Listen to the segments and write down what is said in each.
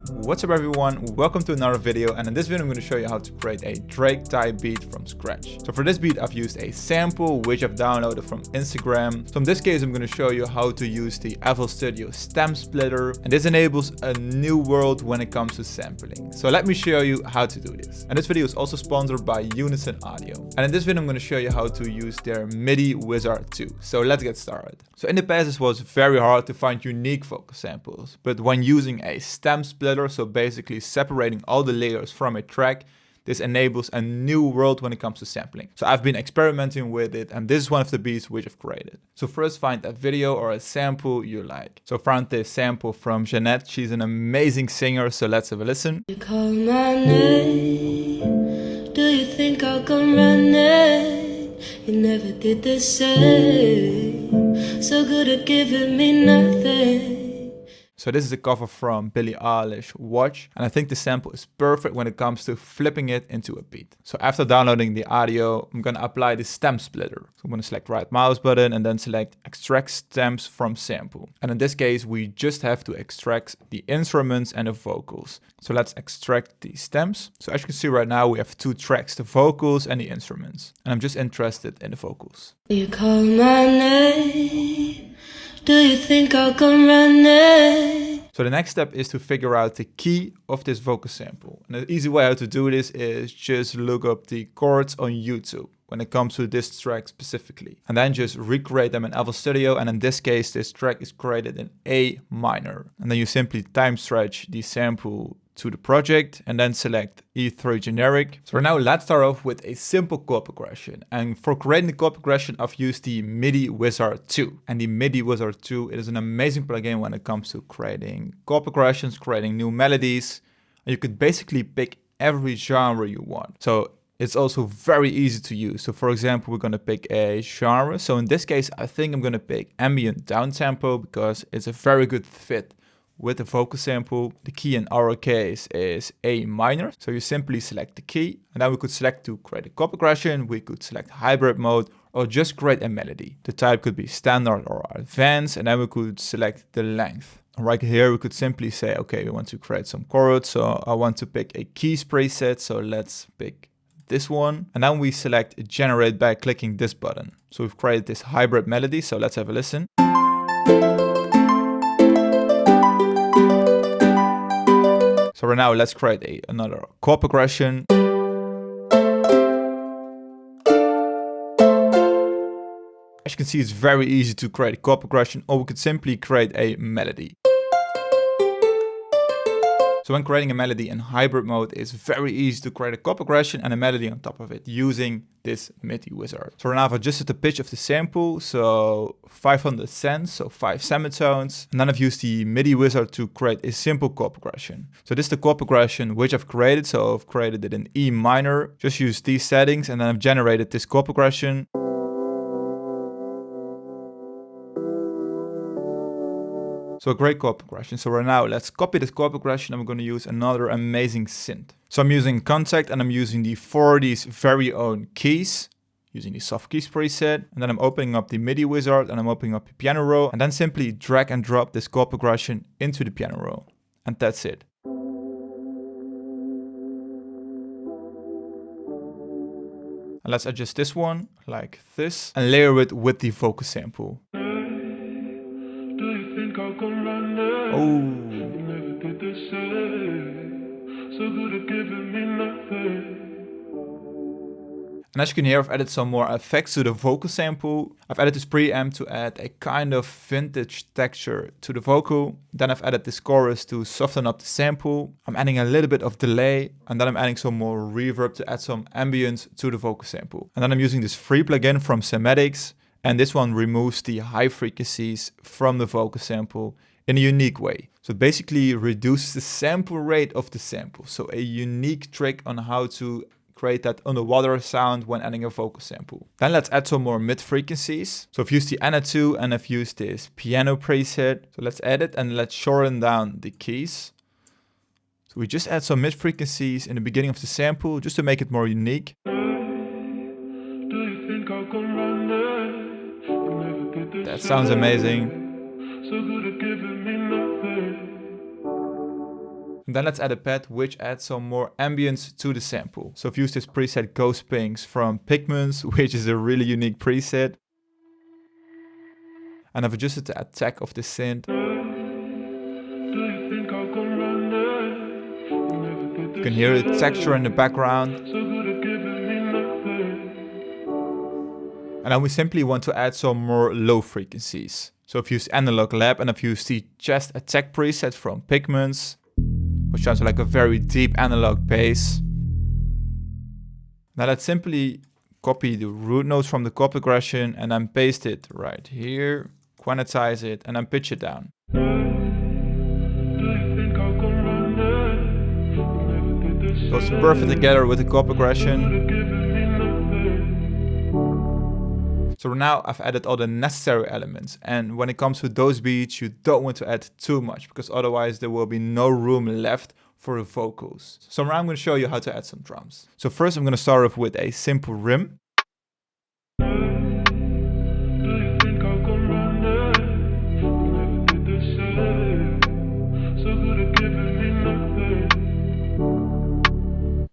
What's up everyone, welcome to another video, and in this video I'm going to show you how to create a Drake type beat from scratch. So for this beat I've used a sample which I've downloaded from Instagram. So in this case I'm going to show you how to use the FL Studio stem splitter, and this enables a new world when it comes to sampling. So let me show you how to do this. And this video is also sponsored by Unison Audio. And in this video I'm going to show you how to use their MIDI Wizard too. So let's get started. So in the past it was very hard to find unique vocal samples, but when using a stem splitter, so basically separating all the layers from a track, this enables a new world when it comes to sampling. So I've been experimenting with it, and this is one of the beats which I've created. So first find a video or a sample you like. So I found this sample from Jeanette. She's an amazing singer, so let's have a listen. You call my name, do you think I'll come running? You never did the same, so good at giving me nothing. So this is a cover from Billie Eilish, Watch, and I think the sample is perfect when it comes to flipping it into a beat. So after downloading the audio, I'm gonna apply the stem splitter. So I'm gonna select right mouse button and then select extract stems from sample. And in this case, we just have to extract the instruments and the vocals. So let's extract the stems. So as you can see right now, we have two tracks, the vocals and the instruments. And I'm just interested in the vocals. You call my name, do you think I'll come running? So the next step is to figure out the key of this vocal sample. And the easy way how to do this is just look up the chords on YouTube when it comes to this track specifically. And then just recreate them in FL Studio. And in this case, this track is created in A minor. And then you simply time stretch the sample to the project and then select E3 generic. So now let's start off with a simple chord progression. And for creating the chord progression, I've used the MIDI Wizard 2. And the MIDI Wizard 2 is an amazing plugin when it comes to creating chord progressions, creating new melodies. And you could basically pick every genre you want. So it's also very easy to use. So for example, we're gonna pick a genre. So in this case, I think I'm gonna pick ambient downtempo because it's a very good fit with the vocal sample. The key in our case is A minor. So you simply select the key, and then we could select to create a chord progression. We could select hybrid mode or just create a melody. The type could be standard or advanced, and then we could select the length. And right here, we could simply say, okay, we want to create some chords. So I want to pick a keys preset. So let's pick this one. And then we select generate by clicking this button. So we've created this hybrid melody. So let's have a listen. So right now, let's create another chord progression. As you can see, it's very easy to create a chord progression, or we could simply create a melody. So when creating a melody in hybrid mode, it's very easy to create a chord progression and a melody on top of it using this MIDI Wizard. So right now I've adjusted the pitch of the sample, so 500 cents, so 5 semitones. And then I've used the MIDI Wizard to create a simple chord progression. So this is the chord progression which I've created. So I've created it in E minor, just use these settings, and then I've generated this chord progression. So a great chord progression. So right now, let's copy this chord progression and we're going to use another amazing synth. So I'm using Contact and I'm using the 40's very own keys, using the soft keys preset. And then I'm opening up the MIDI Wizard and I'm opening up the piano roll, and then simply drag and drop this chord progression into the piano roll. And that's it. And let's adjust this one like this and layer it with the vocal sample. Oh. And as you can hear, I've added some more effects to the vocal sample. I've added this preamp to add a kind of vintage texture to the vocal. Then I've added this chorus to soften up the sample. I'm adding a little bit of delay, and then I'm adding some more reverb to add some ambience to the vocal sample. And then I'm using this free plugin from Sematics, and this one removes the high frequencies from the vocal sample in a unique way. So it basically reduces the sample rate of the sample. So a unique trick on how to create that underwater sound when adding a vocal sample. Then let's add some more mid frequencies. So I've used the Ana2 and I've used this piano preset. So let's add it and let's shorten down the keys. So we just add some mid frequencies in the beginning of the sample just to make it more unique. That sounds amazing. And then let's add a pad which adds some more ambience to the sample. So I've used this preset Ghost Pinks from Pigments, which is a really unique preset. And I've adjusted the attack of the synth. You can hear the texture in the background. And then we simply want to add some more low frequencies. So I've used Analog Lab and I've used the Chest Attack preset from Pigments, which sounds like a very deep analog bass. Now let's simply copy the root notes from the chord progression and then paste it right here, quantize it, and then pitch it down. Goes perfect together with the chord progression. So now I've added all the necessary elements, and when it comes to those beats, you don't want to add too much because otherwise there will be no room left for the vocals. So now I'm going to show you how to add some drums. So first I'm going to start off with a simple rim.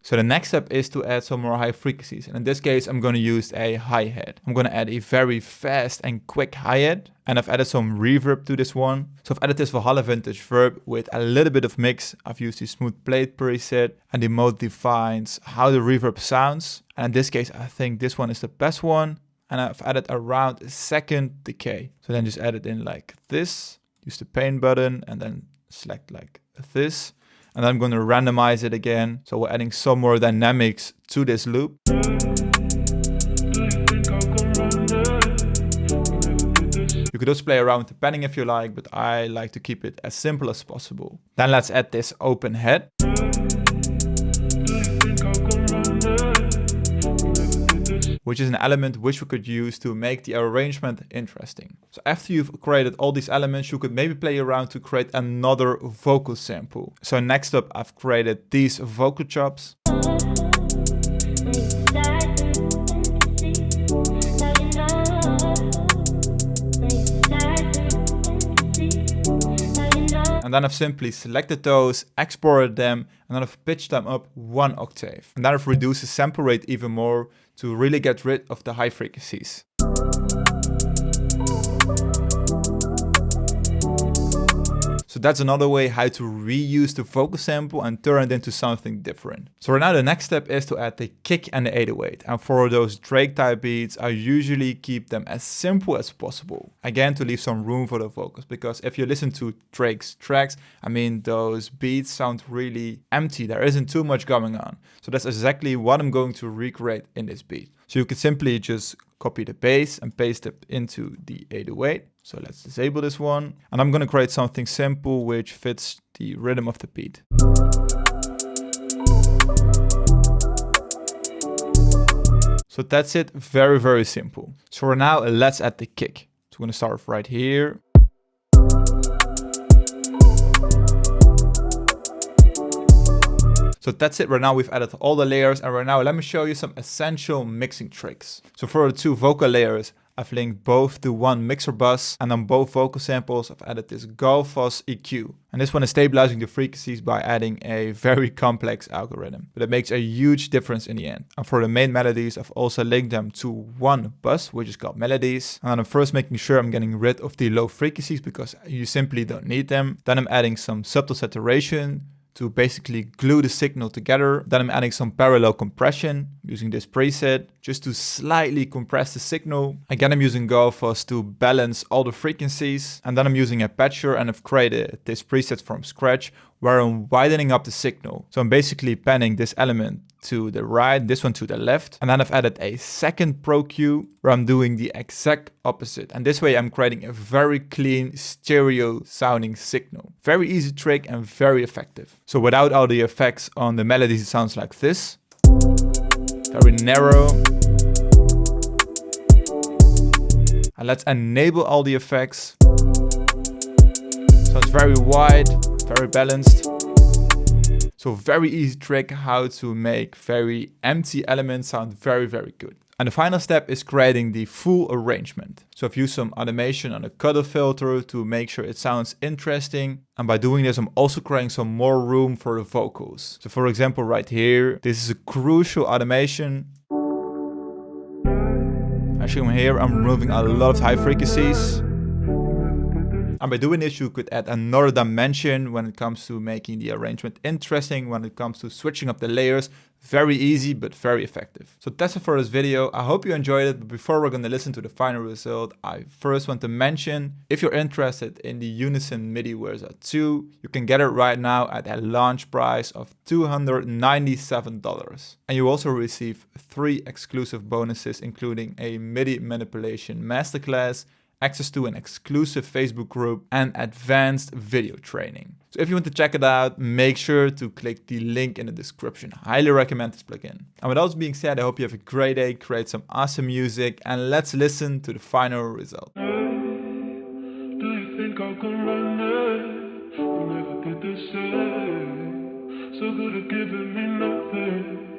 So the next step is to add some more high frequencies. And in this case, I'm going to use a hi-hat. I'm going to add a very fast and quick hi-hat. And I've added some reverb to this one. So I've added this Valhalla Vintage Verb with a little bit of mix. I've used the Smooth Plate preset, and the mode defines how the reverb sounds. And in this case, I think this one is the best one. And I've added around a second decay. So then just add it in like this. Use the paint button and then select like this. And then I'm going to randomize it again. So we're adding some more dynamics to this loop. You could also play around with the panning if you like, but I like to keep it as simple as possible. Then let's add this open head. Which is an element which we could use to make the arrangement interesting. So after you've created all these elements, you could maybe play around to create another vocal sample. So next up, I've created these vocal chops. And then I've simply selected those, exported them, and then I've pitched them up 1 octave. And then I've reduced the sample rate even more to really get rid of the high frequencies. So that's another way how to reuse the vocal sample and turn it into something different. So right now the next step is to add the kick and the 808. And for those Drake type beats, I usually keep them as simple as possible. Again, to leave some room for the vocals, because if you listen to Drake's tracks, I mean, those beats sound really empty. There isn't too much going on. So that's exactly what I'm going to recreate in this beat. So you could simply just copy the bass and paste it into the 808. So let's disable this one. And I'm going to create something simple which fits the rhythm of the beat. So that's it. Very, very simple. So for now, let's add the kick. So we're going to start off right here. So that's it. Right now we've added all the layers, and right now let me show you some essential mixing tricks. So for the 2 vocal layers, I've linked both to one mixer bus, and on both vocal samples I've added this Galfos EQ. And this one is stabilizing the frequencies by adding a very complex algorithm, but it makes a huge difference in the end. And for the main melodies, I've also linked them to one bus, which is called melodies. And I'm first making sure I'm getting rid of the low frequencies because you simply don't need them. Then I'm adding some subtle saturation to basically glue the signal together. Then I'm adding some parallel compression using this preset just to slightly compress the signal. Again, I'm using Galfos to balance all the frequencies. And then I'm using a patcher, and I've created this preset from scratch where I'm widening up the signal. So I'm basically panning this element to the right, this one to the left. And then I've added a second Pro Cue where I'm doing the exact opposite. And this way I'm creating a very clean stereo sounding signal. Very easy trick and very effective. So without all the effects on the melodies, it sounds like this. Very narrow. And let's enable all the effects. So it's very wide, very balanced. So very easy trick how to make very empty elements sound very, very good. And the final step is creating the full arrangement. So I've used some automation on a cutter filter to make sure it sounds interesting. And by doing this, I'm also creating some more room for the vocals. So for example, right here, this is a crucial automation. As you can hear, I'm removing a lot of high frequencies. And by doing this, you could add another dimension when it comes to making the arrangement interesting, when it comes to switching up the layers. Very easy, but very effective. So that's it for this video. I hope you enjoyed it. But before we're going to listen to the final result, I first want to mention, if you're interested in the Unison MIDI Wizard 2, you can get it right now at a launch price of $297. And you also receive 3 exclusive bonuses, including a MIDI manipulation masterclass, access to an exclusive Facebook group, and advanced video training. So if you want to check it out, make sure to click the link in the description. I highly recommend this plugin. And with all this being said, I hope you have a great day, create some awesome music, and let's listen to the final result. Do you think I can run it? You never did the same. So good at giving me nothing.